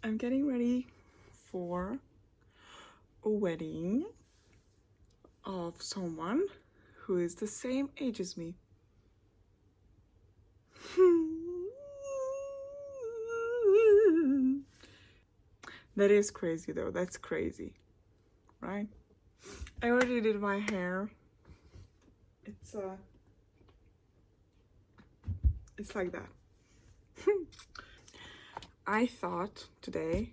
I'm getting ready for a wedding of someone who is the same age as me. That is crazy though, that's crazy, right? I already did my hair. It's like that. I thought today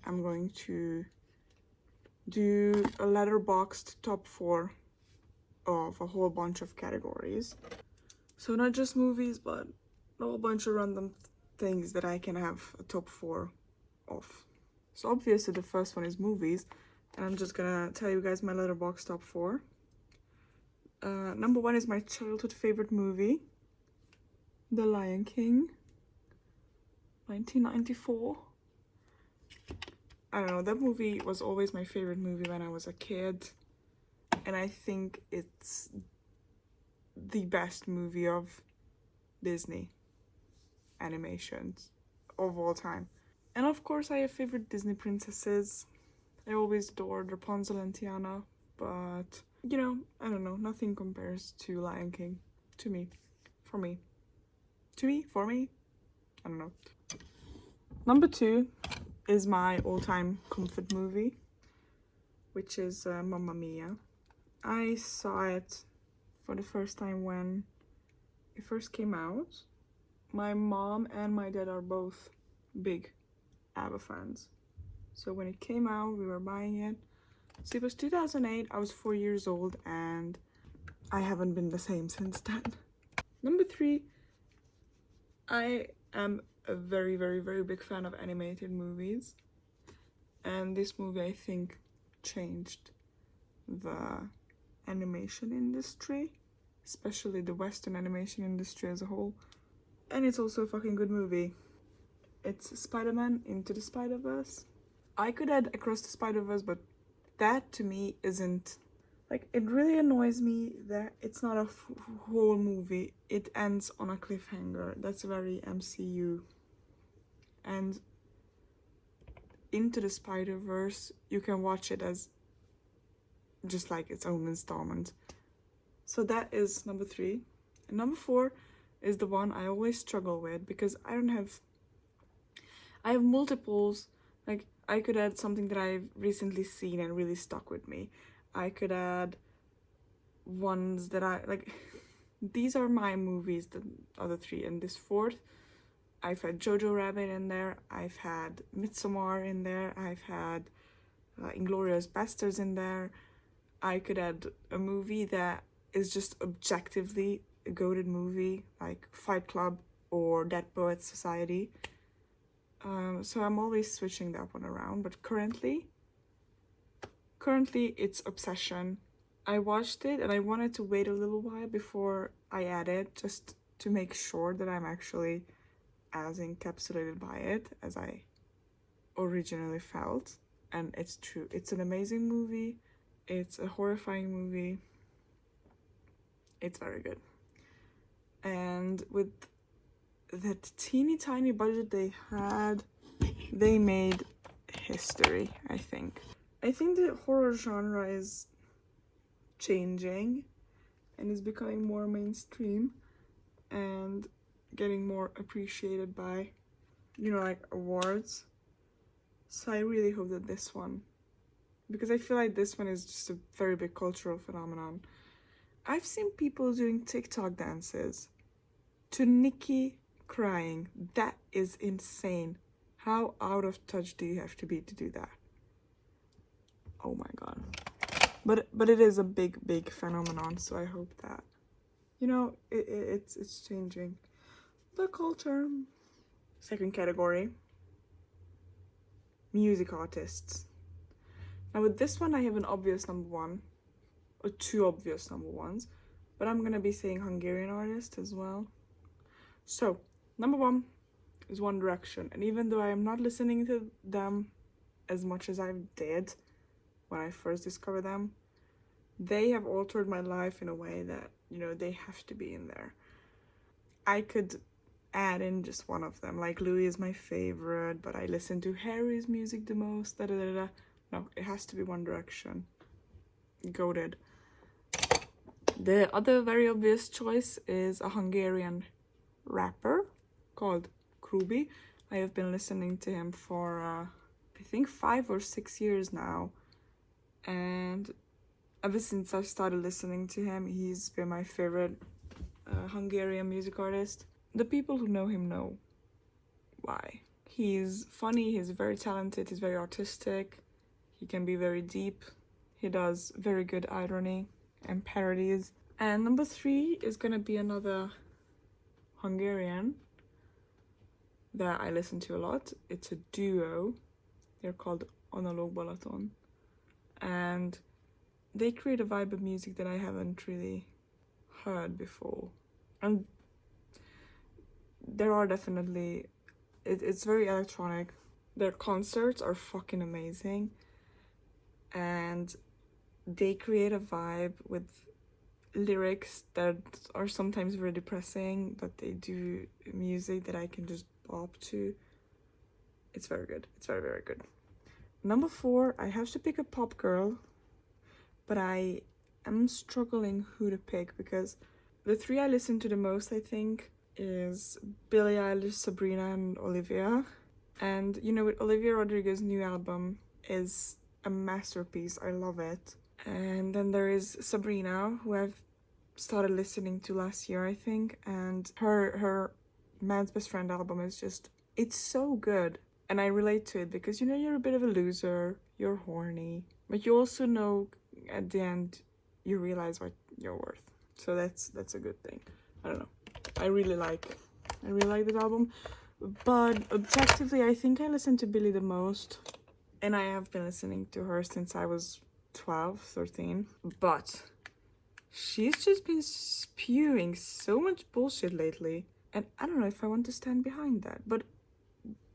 I'm going to do a letterboxed top 4 of a whole bunch of categories. So not just movies, but a whole bunch of random things that I can have a top 4 of. So obviously the first one is movies, and I'm just gonna tell you guys my letterboxd top 4. Number 1 is my childhood favorite movie, The Lion King, 1994. I don't know, that movie was always my favorite movie when I was a kid, and I think it's the best movie of Disney animations of all time. And of course I have favorite Disney princesses. I always adored Rapunzel and Tiana, but you know, I don't know, nothing compares to Lion King. To me. For me. To me? For me? I don't know. Number 2 is my all-time comfort movie, which is Mamma Mia. I saw it for the first time when it first came out. My mom and my dad are both big ABBA fans. So when it came out, we were buying it. So it was 2008, I was 4 years old, and I haven't been the same since then. Number 3, I am a very, very, very big fan of animated movies. And this movie, I think, changed the animation industry, especially the Western animation industry as a whole. And it's also a fucking good movie. It's Spider-Man Into the Spider-Verse. I could add Across the Spider-Verse, but that to me isn't, like, it really annoys me that it's not a whole movie. It ends on a cliffhanger. That's very MCU. And Into the Spider-Verse, you can watch it as just like its own installment. So that is number 3. And number 4 is the one I always struggle with, because I have multiples. Like, I could add something that I've recently seen and really stuck with me. I could add ones that I like. These are my movies, the other 3. And this 4th, I've had Jojo Rabbit in there, I've had Midsommar in there, I've had Inglourious Basterds in there. I could add a movie that is just objectively a goated movie, like Fight Club or Dead Poets Society. So I'm always switching that one around, but currently it's Obsession. I watched it and I wanted to wait a little while before I add it, just to make sure that I'm actually as encapsulated by it as I originally felt. And it's true. It's an amazing movie. It's a horrifying movie. It's very good. And with that teeny tiny budget they had, they made history, I think. I think the horror genre is changing and is becoming more mainstream and getting more appreciated by, you know, like awards. So I really hope that this one, because I feel like this one is just a very big cultural phenomenon. I've seen people doing TikTok dances to Nicki crying. That is insane. How out of touch do you have to be to do that? Oh my god. But it is a big phenomenon, so I hope that, you know, it's changing the culture. Second category, music artists. Now with this one I have an obvious number 1, or 2 obvious number 1s, but I'm gonna be saying Hungarian artist as well. So number 1 is One Direction, and even though I am not listening to them as much as I did when I first discovered them, they have altered my life in a way that, you know, they have to be in there. I could add in just one of them. Like Louis is my favorite, but I listen to Harry's music the most. Da, da, da, da. No, it has to be One Direction. Goated. The other very obvious choice is a Hungarian rapper called Krubi. I have been listening to him for I think 5 or 6 years now, and ever since I started listening to him, he's been my favorite Hungarian music artist. The people who know him know why. He's funny, he's very talented, he's very artistic, he can be very deep, he does very good irony and parodies. And number 3 is gonna be another Hungarian that I listen to a lot. It's a duo. They're called Analog Balaton. And they create a vibe of music that I haven't really heard before. And there are definitely... It's very electronic. Their concerts are fucking amazing. And they create a vibe with lyrics that are sometimes very depressing, but they do music that I can just bop to. It's very good. It's very, very good. Number 4, I have to pick a pop girl, but I am struggling who to pick because the 3 I listen to the most, I think, is Billie Eilish, Sabrina, and Olivia. And you know, with Olivia Rodrigo's new album is a masterpiece. I love it. And then there is Sabrina, who I've started listening to last year, I think, and her Man's Best Friend album is just, it's so good. And I relate to it because, you know, you're a bit of a loser, you're horny, but you also know at the end you realize what you're worth. So that's a good thing. I don't know. I really like that album. But objectively, I think I listen to Billie the most. And I have been listening to her since I was 12, 13. But she's just been spewing so much bullshit lately. And I don't know if I want to stand behind that. But,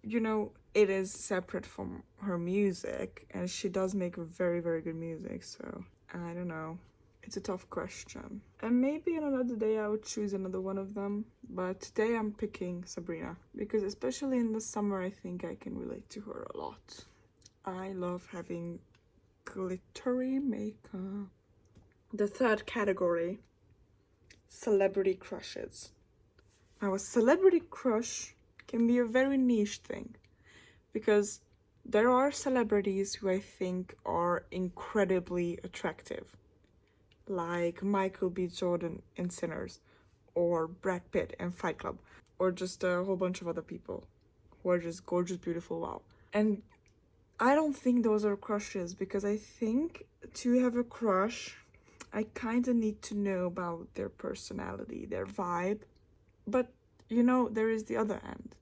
you know, it is separate from her music. And she does make very, very good music. So, I don't know. It's a tough question. And maybe on another day I would choose another one of them. But today I'm picking Sabrina. Because especially in the summer, I think I can relate to her a lot. I love having glittery makeup. The third category, celebrity crushes. Now, a celebrity crush can be a very niche thing because there are celebrities who I think are incredibly attractive, like Michael B. Jordan in Sinners, or Brad Pitt in Fight Club, or just a whole bunch of other people who are just gorgeous, beautiful, wow. And I don't think those are crushes because I think to have a crush, I kind of need to know about their personality, their vibe. But, you know, there is the other end.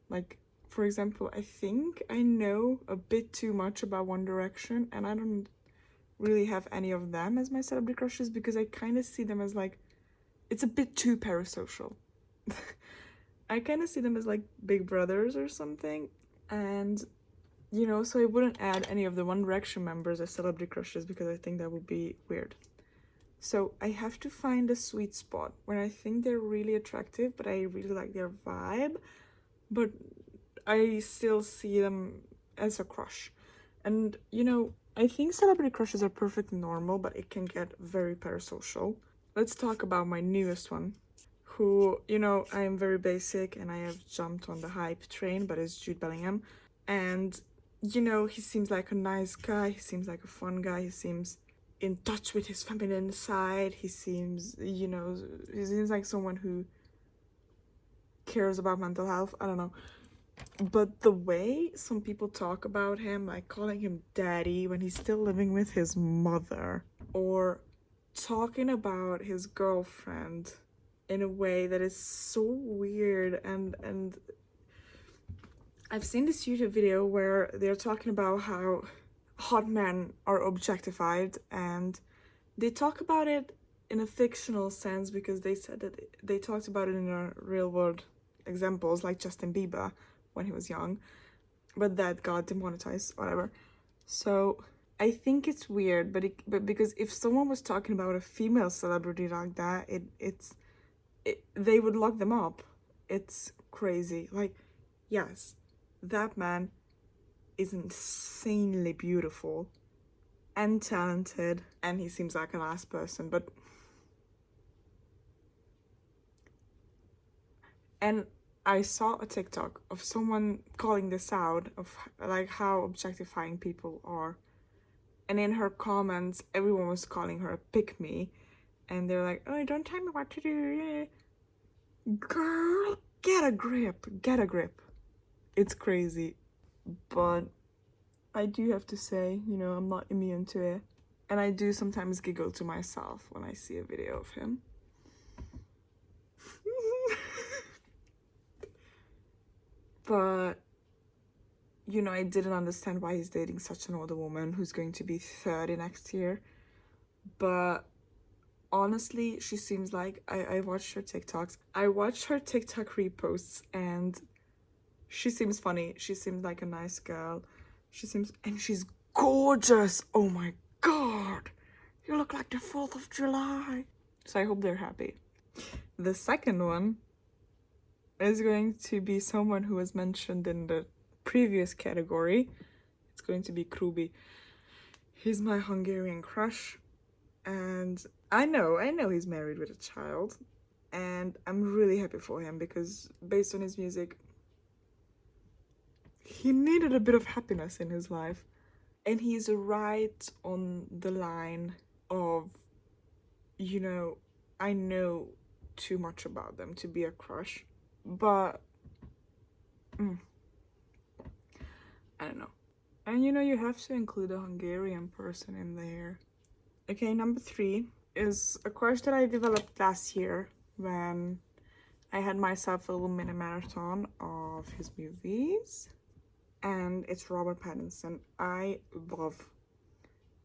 Like, for example, I think I know a bit too much about One Direction, and I don't really have any of them as my celebrity crushes because I kind of see them as, like, it's a bit too parasocial. I kind of see them as, like, big brothers or something, and... you know, so I wouldn't add any of the One Direction members as celebrity crushes because I think that would be weird. So I have to find a sweet spot where I think they're really attractive, but I really like their vibe, but I still see them as a crush. And, you know, I think celebrity crushes are perfectly normal, but it can get very parasocial. Let's talk about my newest one, who, you know, I am very basic and I have jumped on the hype train, but it's Jude Bellingham. And you know, he seems like a nice guy, he seems like a fun guy, he seems in touch with his feminine side, he seems, you know, he seems like someone who cares about mental health, I don't know. But the way some people talk about him, like calling him daddy when he's still living with his mother, or talking about his girlfriend in a way that is so weird, and I've seen this YouTube video where they're talking about how hot men are objectified, and they talk about it in a fictional sense because they said that they talked about it in a real world examples like Justin Bieber when he was young, but that got demonetized, whatever. So I think it's weird, but because if someone was talking about a female celebrity like that, they would lock them up. It's crazy. Like, yes, that man is insanely beautiful and talented, and he seems like a nice person, but and I saw a TikTok of someone calling this out of like how objectifying people are, and in her comments everyone was calling her a pick me, and they're like, oh, don't tell me what to do. Girl, get a grip, get a grip. It's crazy, but I do have to say, you know, I'm not immune to it. And I do sometimes giggle to myself when I see a video of him. But, you know, I didn't understand why he's dating such an older woman who's going to be 30 next year. But honestly, she seems like, I watched her TikToks. I watched her TikTok reposts, and she seems funny. She seems like a nice girl. And she's gorgeous. Oh my god. You look like the 4th of July. So I hope they're happy. The second one is going to be someone who was mentioned in the previous category. It's going to be Krubi. He's my Hungarian crush, and I know he's married with a child, and I'm really happy for him because based on his music, he needed a bit of happiness in his life, and he's right on the line of, you know, I know too much about them to be a crush, but I don't know. And you know, you have to include a Hungarian person in there. Okay, number 3 is a crush that I developed last year when I had myself a little mini marathon of his movies, and it's Robert Pattinson. I love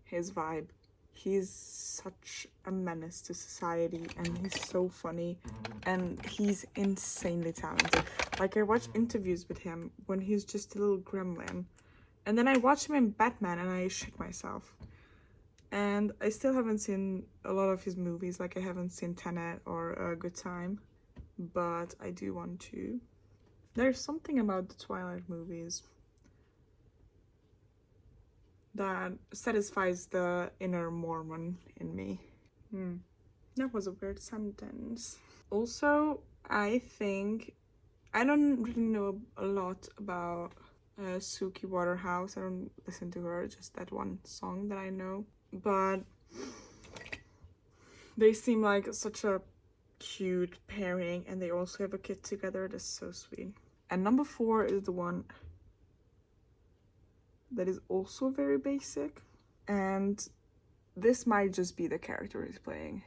his vibe. He's such a menace to society, and he's so funny, and he's insanely talented. Like, I watch interviews with him when he's just a little gremlin, and then I watch him in Batman and I shit myself. And I still haven't seen a lot of his movies, like I haven't seen Tenet or A Good Time, but I do want to. There's something about the Twilight movies that satisfies the inner Mormon in me. That was a weird sentence. Also, I think I don't really know a lot about Suki Waterhouse. I don't listen to her, just that one song that I know. But they seem like such a cute pairing, and they also have a kid together. That's so sweet. And number 4 is the one that is also very basic, and this might just be the character he's playing,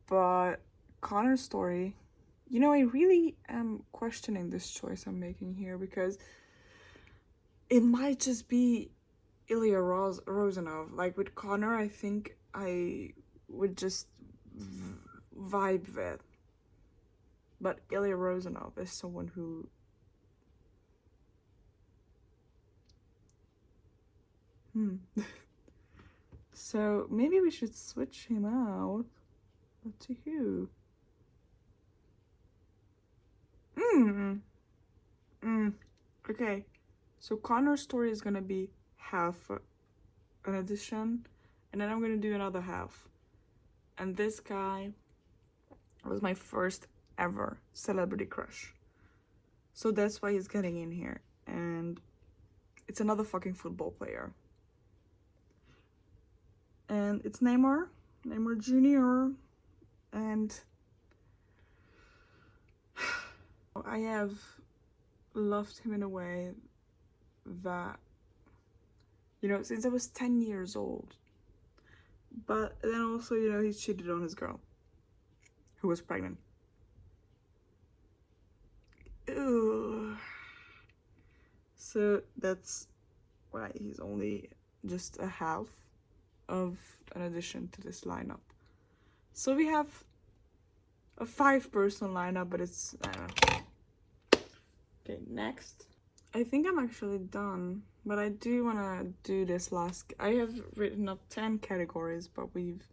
but Connor's story, you know, I really am questioning this choice I'm making here, because it might just be Ilya Rozanov. Like, with Connor, I think I would just vibe with, but Ilya Rozanov is someone who so maybe we should switch him out. But to who? Okay, so Connor's story is gonna be half an edition, and then I'm gonna do another half. And this guy was my first ever celebrity crush, so that's why he's getting in here. And it's another fucking football player, and it's Neymar Jr. And I have loved him in a way that, you know, since I was 10 years old. But then also, you know, he cheated on his girl who was pregnant. Ew. So that's why he's only just a half of an addition to this lineup. So we have a 5-person lineup, but it's, I don't know. Okay, next. I think I'm actually done, but I do want to do this last. I have written up 10 categories, but we've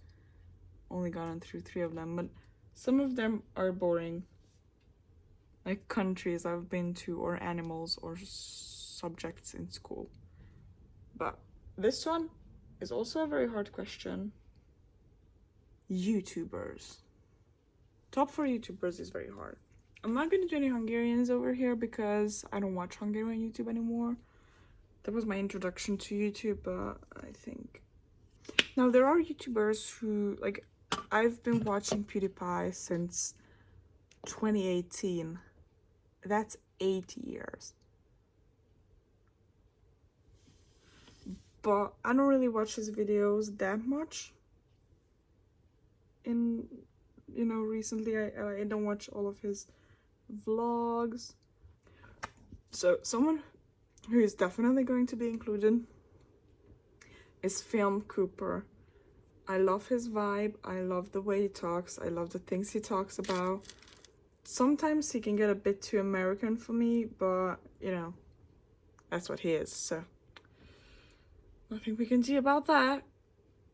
only gotten through 3 of them, but some of them are boring. like countries I've been to or animals or subjects in school. But this one is also a very hard question. YouTubers. Top 4 YouTubers is very hard. I'm not gonna do any Hungarians over here because I don't watch Hungarian YouTube anymore. That was my introduction to YouTube, but I think... Now, there are YouTubers who, like, I've been watching PewDiePie since 2018. That's 8 years. But I don't really watch his videos that much. Recently I don't watch all of his vlogs. So someone who is definitely going to be included is Film Cooper. I love his vibe, I love the way he talks, I love the things he talks about. Sometimes he can get a bit too American for me, but that's what he is, so nothing we can do about that.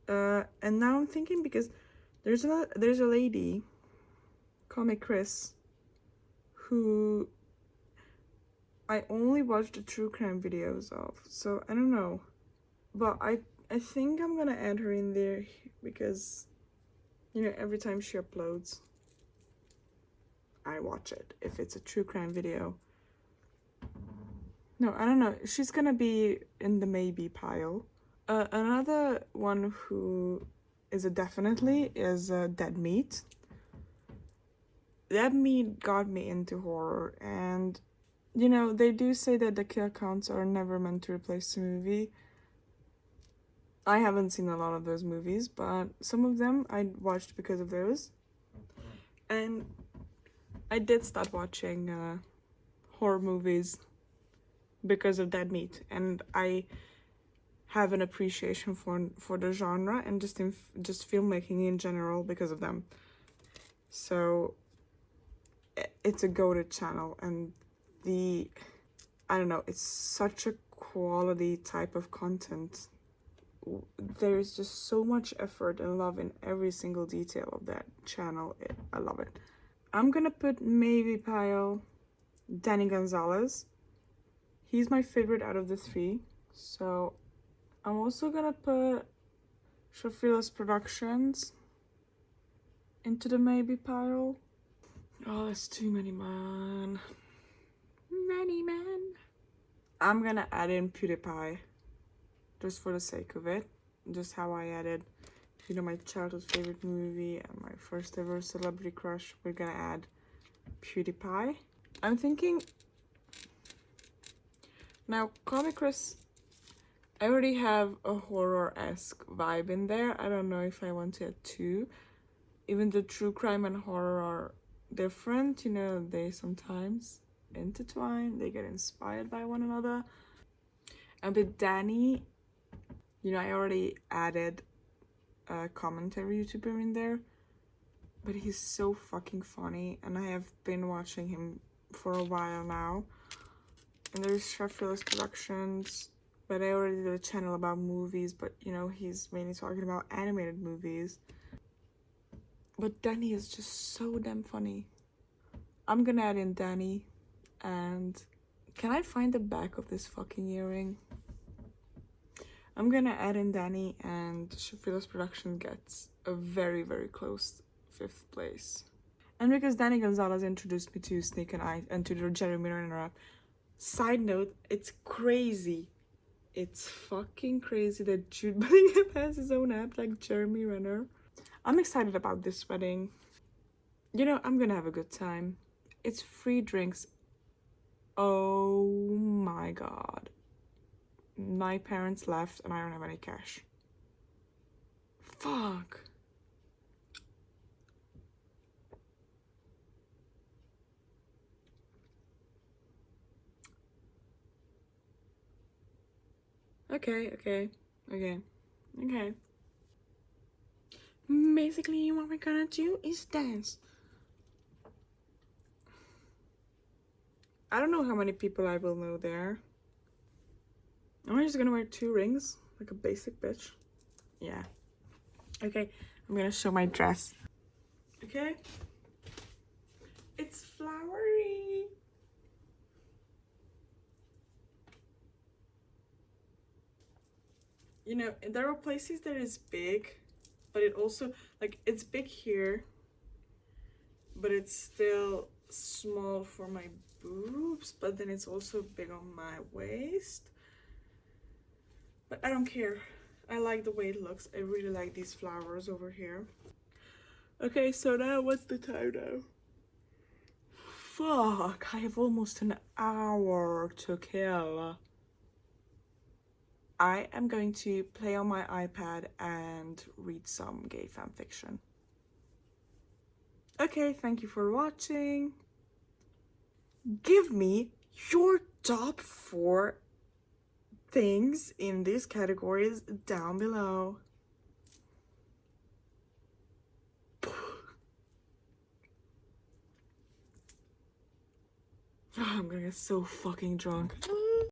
And now I'm thinking, because there's a lady, Comic Chris, who I only watch the true crime videos of, so I don't know. But I think I'm gonna add her in there because, every time she uploads, I watch it if it's a true crime video. No, I don't know. She's gonna be in the maybe pile. Another one who is a definitely is Dead Meat. Dead Meat got me into horror, and they do say that the kill counts are never meant to replace the movie. I haven't seen a lot of those movies, but some of them I watched because of those. And I did start watching horror movies because of Dead Meat, and I have an appreciation for the genre and just filmmaking in general because of them. So it's a go-to channel, and I don't know, it's such a quality type of content. There's just so much effort and love in every single detail of that channel. I love it. I'm gonna put maybe pile Danny Gonzalez. He's my favorite out of the 3. So I'm also gonna put Shafila's Productions into the maybe pile. Oh, that's too many, man. Many, man. I'm gonna add in PewDiePie, just for the sake of it. Just how I added, my childhood favorite movie and my first ever celebrity crush. We're gonna add PewDiePie. I'm thinking... Now, Comic Chris, I already have a horror-esque vibe in there. I don't know if I want to add 2. Even the true crime and horror are different. They sometimes intertwine. They get inspired by one another. And with Danny, I already added a commentary YouTuber in there. But he's so fucking funny. And I have been watching him for a while now. And there's Sheffield Productions, but I already did a channel about movies, but he's mainly talking about animated movies. But Danny is just so damn funny. I'm gonna add in Danny. And can I find the back of this fucking earring? I'm gonna add in Danny, and Sheffield Production gets a very, very close 5th place. And because Danny Gonzalez introduced me to Sneak and Eye and to the Jeremy Renner app. Side note, it's crazy. It's fucking crazy that Jude Bellingham has his own app like Jeremy Renner. I'm excited about this wedding. I'm gonna have a good time. It's free drinks. Oh my god. My parents left and I don't have any cash. Fuck. Okay. Basically, what we're gonna do is dance. I don't know how many people I will know there. Am I just gonna wear 2 rings? Like a basic bitch? Yeah. Okay, I'm gonna show my dress. Okay? It's flowery. you know, there are places that is big, but it also, like, it's big here, but it's still small for my boobs, but then it's also big on my waist. But I don't care. I like the way it looks. I really like these flowers over here. Okay, so now what's the time now? Fuck, I have almost an hour to kill. I am going to play on my iPad and read some gay fanfiction. Okay, thank you for watching. Give me your top 4 things in these categories down below. I'm gonna get so fucking drunk.